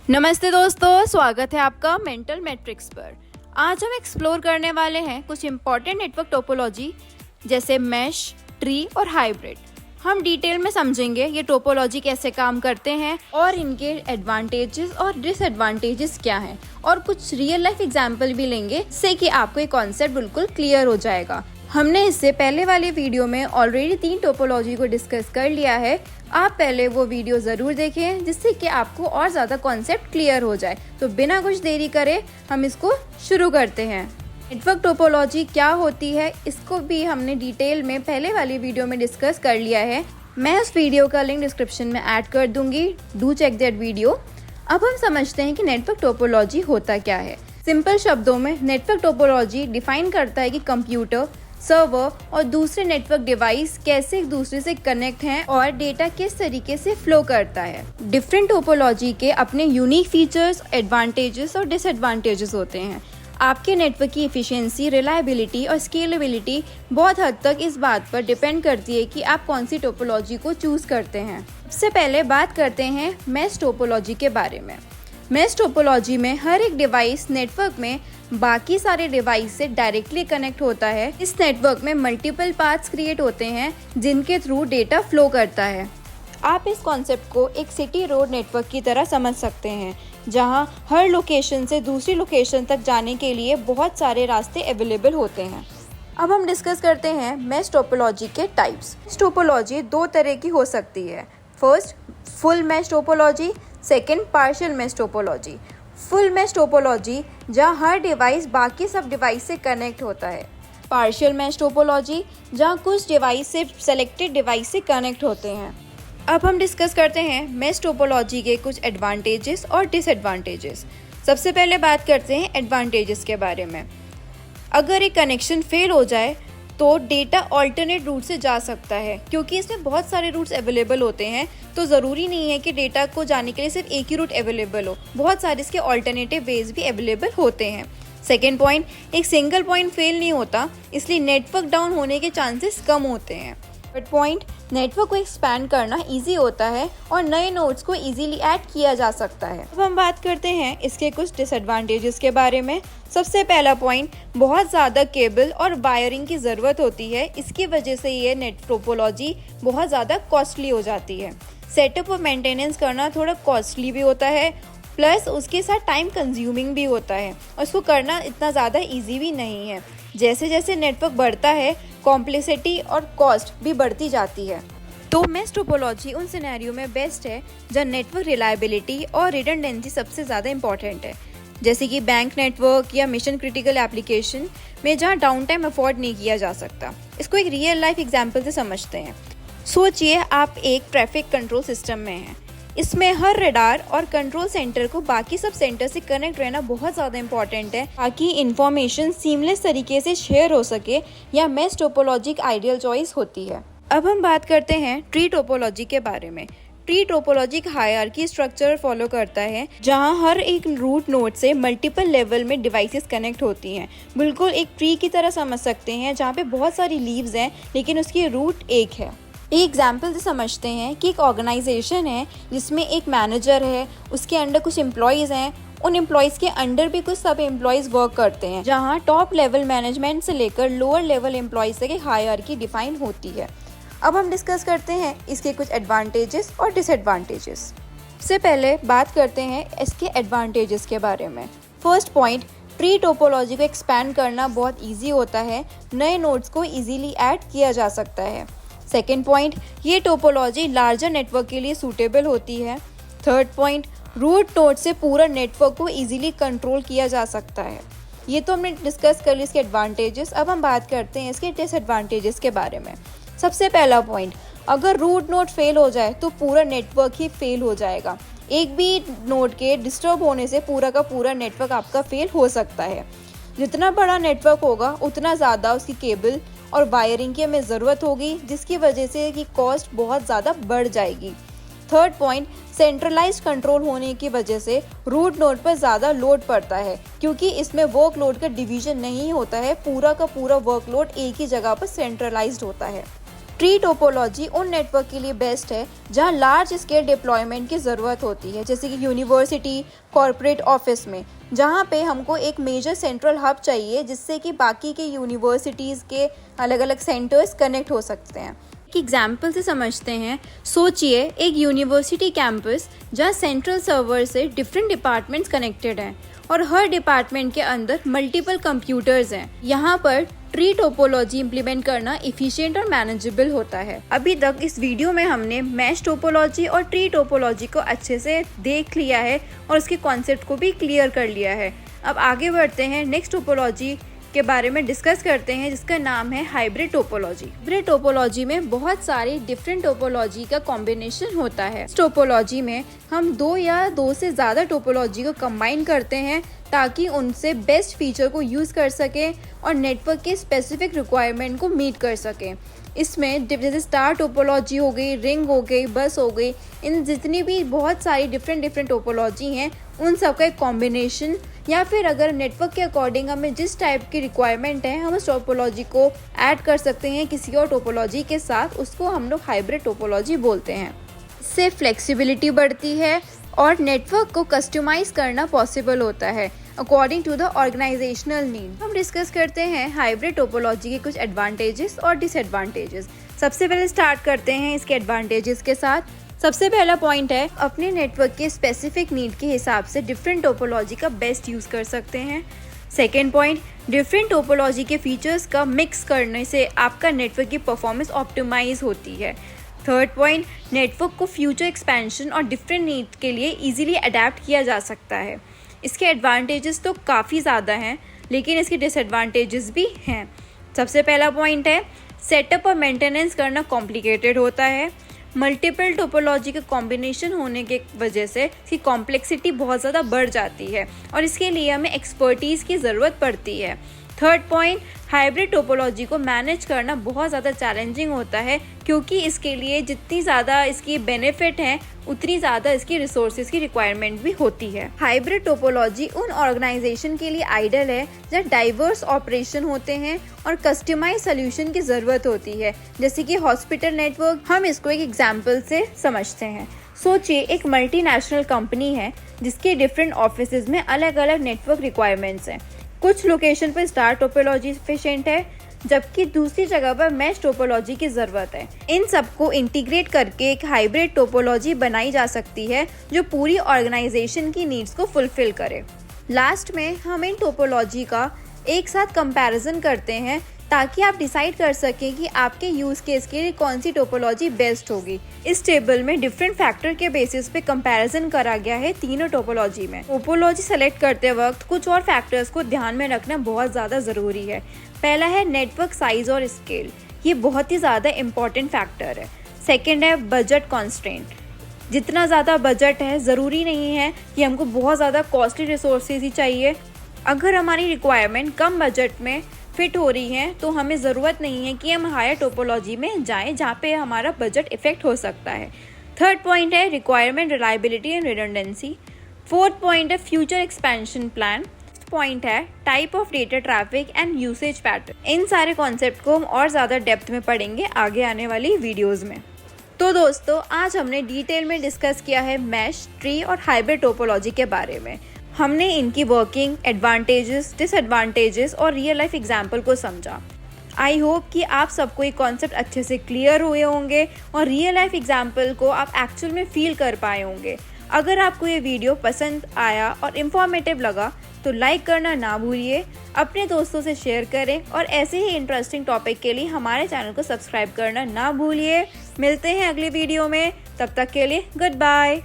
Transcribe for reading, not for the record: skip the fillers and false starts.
नमस्ते दोस्तों, स्वागत है आपका मेंटल मैट्रिक्स पर। आज हम एक्सप्लोर करने वाले हैं कुछ इम्पॉर्टेंट नेटवर्क टोपोलॉजी जैसे मैश, ट्री और हाइब्रिड। हम डिटेल में समझेंगे ये टोपोलॉजी कैसे काम करते हैं और इनके एडवांटेजेस और डिसएडवांटेजेस क्या हैं, और कुछ रियल लाइफ एग्जांपल भी लेंगे जिससे कि आपको ये कॉन्सेप्ट बिल्कुल क्लियर हो जाएगा। हमने इससे पहले वाले वीडियो में ऑलरेडी 3 टोपोलॉजी को डिस्कस कर लिया है। आप पहले वो वीडियो ज़रूर देखें जिससे कि आपको और ज़्यादा कॉन्सेप्ट क्लियर हो जाए। तो बिना कुछ देरी करे हम इसको शुरू करते हैं। नेटवर्क टोपोलॉजी क्या होती है इसको भी हमने डिटेल में पहले वाली वीडियो में डिस्कस कर लिया है। मैं उस वीडियो का लिंक डिस्क्रिप्शन में ऐड कर दूंगी, डू चेक दैट वीडियो। अब हम समझते हैं कि नेटवर्क टोपोलॉजी होता क्या है। सिंपल शब्दों में नेटवर्क टोपोलॉजी डिफाइन करता है कि कंप्यूटर, सर्वर और दूसरे नेटवर्क डिवाइस कैसे एक दूसरे से कनेक्ट हैं और डेटा किस तरीके से फ्लो करता है। डिफरेंट टोपोलॉजी के अपने यूनिक फीचर्स, एडवांटेजेस और डिसएडवांटेजेस होते हैं। आपके नेटवर्क की एफिशिएंसी, रिलायबिलिटी और स्केलेबिलिटी बहुत हद तक इस बात पर डिपेंड करती है कि आप कौन सी टोपोलॉजी को चूज करते हैं। सबसे पहले बात करते हैं मैश टोपोलॉजी के बारे में। मैश टोपोलॉजी में हर एक डिवाइस नेटवर्क में बाकी सारे डिवाइस से डायरेक्टली कनेक्ट होता है। इस नेटवर्क में मल्टीपल पाथ्स क्रिएट होते हैं जिनके थ्रू डेटा फ्लो करता है। आप इस कॉन्सेप्ट को एक सिटी रोड नेटवर्क की तरह समझ सकते हैं, जहां हर लोकेशन से दूसरी लोकेशन तक जाने के लिए बहुत सारे रास्ते अवेलेबल होते हैं। अब हम डिस्कस करते हैं मैश टोपोलॉजी के टाइप्स। मैश टोपोलॉजी 2 तरह की हो सकती है। First, full mesh topology. Second, partial mesh topology. Full mesh topology जहाँ हर डिवाइस बाकी सब डिवाइस से कनेक्ट होता है। पार्शियल मैश टोपोलॉजी जहाँ कुछ डिवाइस से सेलेक्टेड डिवाइस से कनेक्ट होते हैं। अब हम डिस्कस करते हैं मैश टोपोलॉजी के कुछ एडवांटेजेस और डिसएडवांटेजेस। सबसे पहले बात करते हैं एडवांटेजेस के बारे में। अगर एक कनेक्शन फेल हो जाए तो डेटा ऑल्टरनेट रूट से जा सकता है, क्योंकि इसमें बहुत सारे रूट्स अवेलेबल होते हैं। तो ज़रूरी नहीं है कि डेटा को जाने के लिए सिर्फ एक ही रूट अवेलेबल हो, बहुत सारे इसके ऑल्टरनेटिव वेज भी अवेलेबल होते हैं। सेकेंड पॉइंट, एक सिंगल पॉइंट फेल नहीं होता, इसलिए नेटवर्क डाउन होने के चांसेस कम होते हैं। थर्ड पॉइंट, नेटवर्क को एक्सपैंड करना इजी होता है और नए नोड्स को इजीली ऐड किया जा सकता है। अब हम बात करते हैं इसके कुछ डिसएडवांटेजेस के बारे में। सबसे पहला पॉइंट, बहुत ज़्यादा केबल और वायरिंग की ज़रूरत होती है। इसकी वजह से ये नेट टोपोलॉजी बहुत ज़्यादा कॉस्टली हो जाती है। सेटअप और मेंटेनेंस करना थोड़ा कॉस्टली भी होता है, प्लस उसके साथ टाइम कंज्यूमिंग भी होता है और उसको करना इतना ज़्यादा ईजी भी नहीं है। जैसे जैसे नेटवर्क बढ़ता है, कॉम्प्लेक्सिटी और कॉस्ट भी बढ़ती जाती है। तो मैश टोपोलॉजी उन सिनेरियो में बेस्ट है जहाँ नेटवर्क रिलायबिलिटी और रिडंडेंसी सबसे ज़्यादा इंपॉर्टेंट है, जैसे कि बैंक नेटवर्क या मिशन क्रिटिकल एप्लीकेशन में जहाँ डाउन टाइम अफोर्ड नहीं किया जा सकता। इसको एक रियल लाइफ एग्जाम्पल से समझते हैं। सोचिए आप एक ट्रैफिक कंट्रोल सिस्टम में हैं। इसमें हर रडार और कंट्रोल सेंटर को बाकी सब सेंटर से कनेक्ट रहना बहुत ज़्यादा इंपॉर्टेंट है, ताकि इन्फॉर्मेशन सीमलेस तरीके से शेयर हो सके, या मैश टोपोलॉजी एक आइडियल चॉइस होती है। अब हम बात करते हैं ट्री टोपोलॉजी के बारे में। ट्री टोपोलॉजी एक हायरार्की स्ट्रक्चर फॉलो करता है, जहां हर एक रूट नोड से मल्टीपल लेवल में डिवाइसेस कनेक्ट होती हैं। बिल्कुल एक ट्री की तरह समझ सकते हैं, जहां पे बहुत सारी लीव्स हैं लेकिन उसकी रूट एक है। एक एग्जाम्पल से समझते हैं कि एक ऑर्गेनाइजेशन है जिसमें एक मैनेजर है, उसके अंडर कुछ एम्प्लॉयज़ हैं, उन एम्प्लॉयज़ के अंडर भी कुछ सब एम्प्लॉयज़ वर्क करते हैं, जहां टॉप लेवल मैनेजमेंट से लेकर लोअर लेवल एम्प्लॉयज़ तक एक हायरार्की डिफाइन होती है। अब हम डिस्कस करते हैं इसके कुछ एडवांटेजेस और डिसएडवांटेजेस। सबसे पहले बात करते हैं इसके एडवांटेजेस के बारे में। फर्स्ट पॉइंट, ट्री टोपोलॉजी को एक्सपैंड करना बहुत ईजी होता है, नए नोड्स को ईजीली ऐड किया जा सकता है। सेकेंड पॉइंट, ये टोपोलॉजी लार्जर नेटवर्क के लिए सूटेबल होती है। थर्ड पॉइंट, रूट नोड से पूरा नेटवर्क को इजीली कंट्रोल किया जा सकता है। ये तो हमने डिस्कस कर ली इसके एडवांटेजेस। अब हम बात करते हैं इसके डिसएडवांटेजेस के बारे में। सबसे पहला पॉइंट, अगर रूट नोड फेल हो जाए तो पूरा नेटवर्क ही फेल हो जाएगा। एक भी नोड के डिस्टर्ब होने से पूरा का पूरा नेटवर्क आपका फेल हो सकता है। जितना बड़ा नेटवर्क होगा उतना ज़्यादा उसकी केबल और वायरिंग की हमें ज़रूरत होगी, जिसकी वजह से कि कॉस्ट बहुत ज़्यादा बढ़ जाएगी। थर्ड पॉइंट, सेंट्रलाइज्ड कंट्रोल होने की वजह से रूट नोड पर ज़्यादा लोड पड़ता है, क्योंकि इसमें वर्कलोड का डिवीजन नहीं होता है, पूरा का पूरा वर्कलोड एक ही जगह पर सेंट्रलाइज्ड होता है। ट्री टोपोलॉजी उन नेटवर्क के लिए बेस्ट है जहां लार्ज स्केल डिप्लॉयमेंट की ज़रूरत होती है, जैसे कि यूनिवर्सिटी, कॉर्पोरेट ऑफिस में, जहां पे हमको एक मेजर सेंट्रल हब चाहिए जिससे कि बाकी के यूनिवर्सिटीज़ के अलग अलग सेंटर्स कनेक्ट हो सकते हैं। एक एग्जाम्पल से समझते हैं। सोचिए एक यूनिवर्सिटी कैंपस जहां सेंट्रल सर्वर से डिफरेंट डिपार्टमेंट्स कनेक्टेड हैं और हर डिपार्टमेंट के अंदर मल्टीपल कंप्यूटर्स हैं। यहाँ पर ट्री टोपोलॉजी इम्प्लीमेंट करना इफ़िशिएंट और मैनेजेबल होता है। अभी तक इस वीडियो में हमने मैश टोपोलॉजी और ट्री टोपोलॉजी को अच्छे से देख लिया है और उसके कॉन्सेप्ट को भी क्लियर कर लिया है। अब आगे बढ़ते हैं, नेक्स्ट टोपोलॉजी के बारे में डिस्कस करते हैं जिसका नाम है हाइब्रिड टोपोलॉजी। हाइब्रिड टोपोलॉजी में बहुत सारी डिफरेंट टोपोलॉजी का कॉम्बिनेशन होता है। इस टोपोलॉजी में हम दो या दो से ज़्यादा टोपोलॉजी को कंबाइन करते हैं ताकि उनसे बेस्ट फीचर को यूज़ कर सकें और नेटवर्क के स्पेसिफिक रिक्वायरमेंट को मीट कर सकें। इसमें जैसे स्टार टोपोलॉजी हो गई, रिंग हो गई, बस हो गई, इन जितनी भी बहुत सारी डिफरेंट टोपोलॉजी हैं उन सब का एक कॉम्बिनेशन, या फिर अगर नेटवर्क के अकॉर्डिंग हमें जिस टाइप की रिक्वायरमेंट है हम उस टोपोलॉजी को ऐड कर सकते हैं किसी और टोपोलॉजी के साथ, उसको हम लोग हाइब्रिड टोपोलॉजी बोलते हैं। इससे फ्लेक्सिबिलिटी बढ़ती है और नेटवर्क को कस्टमाइज करना पॉसिबल होता है according to the organisational need. हम डिस्कस करते हैं हाइब्रिड टोपोलॉजी के कुछ एडवांटेजेस और डिसएडवांटेजेस। सबसे पहले स्टार्ट करते हैं इसके एडवांटेजेस के साथ। सबसे पहला पॉइंट है, अपने नेटवर्क के स्पेसिफिक नीड के हिसाब से डिफरेंट टोपोलॉजी का बेस्ट यूज़ कर सकते हैं। सेकेंड पॉइंट, डिफरेंट टोपोलॉजी के फीचर्स का मिक्स करने से आपका नेटवर्क की परफॉर्मेंस ऑप्टिमाइज होती है। थर्ड पॉइंट, नेटवर्क को फ्यूचर एक्सपेंशन और डिफरेंट नीड के लिए इजीली अडेप्ट किया जा सकता है। इसके एडवांटेजेस तो काफ़ी ज़्यादा हैं लेकिन इसके डिसएडवांटेजेस भी हैं। सबसे पहला पॉइंट है, सेटअप और मेंटेनेंस करना कॉम्प्लिकेटेड होता है। मल्टीपल टोपोलॉजी का कॉम्बिनेशन होने के वजह से इसकी कॉम्प्लेक्सिटी बहुत ज़्यादा बढ़ जाती है और इसके लिए हमें एक्सपर्टीज़ की ज़रूरत पड़ती है। थर्ड पॉइंट, हाइब्रिड टोपोलॉजी को मैनेज करना बहुत ज़्यादा चैलेंजिंग होता है क्योंकि इसके लिए जितनी ज़्यादा इसकी बेनिफिट हैं उतनी ज़्यादा इसकी रिसोर्सेज की रिक्वायरमेंट भी होती है। हाइब्रिड टोपोलॉजी उन ऑर्गेनाइजेशन के लिए आइडियल है जहाँ डाइवर्स ऑपरेशन होते हैं और कस्टमाइज सोल्यूशन की ज़रूरत होती है, जैसे कि हॉस्पिटल नेटवर्क। हम इसको एक एग्जाम्पल से समझते हैं। सोचिए एक मल्टीनेशनल कंपनी है जिसके डिफरेंट ऑफिसेज में अलग अलग नेटवर्क रिक्वायरमेंट्स हैं। कुछ लोकेशन पर स्टार टोपोलॉजी सफिशिएंट है जबकि दूसरी जगह पर मैश टोपोलॉजी की ज़रूरत है। इन सबको इंटीग्रेट करके एक हाइब्रिड टोपोलॉजी बनाई जा सकती है जो पूरी ऑर्गेनाइजेशन की नीड्स को फुलफिल करे। लास्ट में हम इन टोपोलॉजी का एक साथ कंपैरिजन करते हैं ताकि आप डिसाइड कर सकें कि आपके यूज़ केस के लिए कौन सी टोपोलॉजी बेस्ट होगी। इस टेबल में डिफरेंट फैक्टर के बेसिस पे कंपैरिजन करा गया है तीनों टोपोलॉजी में। टोपोलॉजी सेलेक्ट करते वक्त कुछ और फैक्टर्स को ध्यान में रखना बहुत ज़्यादा ज़रूरी है। पहला है नेटवर्क साइज और स्केल, ये बहुत ही ज़्यादा इम्पॉर्टेंट फैक्टर है। सेकेंड है बजट कॉन्स्ट्रेंट, जितना ज़्यादा बजट है ज़रूरी नहीं है कि हमको बहुत ज़्यादा कॉस्टली रिसोर्सेज ही चाहिए। अगर हमारी रिक्वायरमेंट कम बजट में फिट हो रही है तो हमें ज़रूरत नहीं है कि हम हायर टोपोलॉजी में जाएं जहाँ पे हमारा बजट इफेक्ट हो सकता है। थर्ड पॉइंट है requirement reliability and redundancy. Fourth point है फ्यूचर एक्सपेंशन प्लान। पॉइंट है type of data traffic and usage pattern. इन सारे कॉन्सेप्ट को हम और ज़्यादा डेप्थ में पढ़ेंगे आगे आने वाली वीडियोज़ में। तो दोस्तों आज हमने डिटेल में डिस्कस किया है मैश, ट्री और हाइब्रिड टोपोलॉजी के बारे में। हमने इनकी वर्किंग, एडवांटेजेस, डिसएडवांटेजेस और रियल लाइफ एग्जाम्पल को समझा। आई होप कि आप सबको ये कॉन्सेप्ट अच्छे से क्लियर हुए होंगे और रियल लाइफ एग्जाम्पल को आप एक्चुअल में फील कर पाए होंगे। अगर आपको ये वीडियो पसंद आया और इन्फॉर्मेटिव लगा तो लाइक करना ना भूलिए, अपने दोस्तों से शेयर करें और ऐसे ही इंटरेस्टिंग टॉपिक के लिए हमारे चैनल को सब्सक्राइब करना ना भूलिए। मिलते हैं अगली वीडियो में, तब तक के लिए गुड बाय।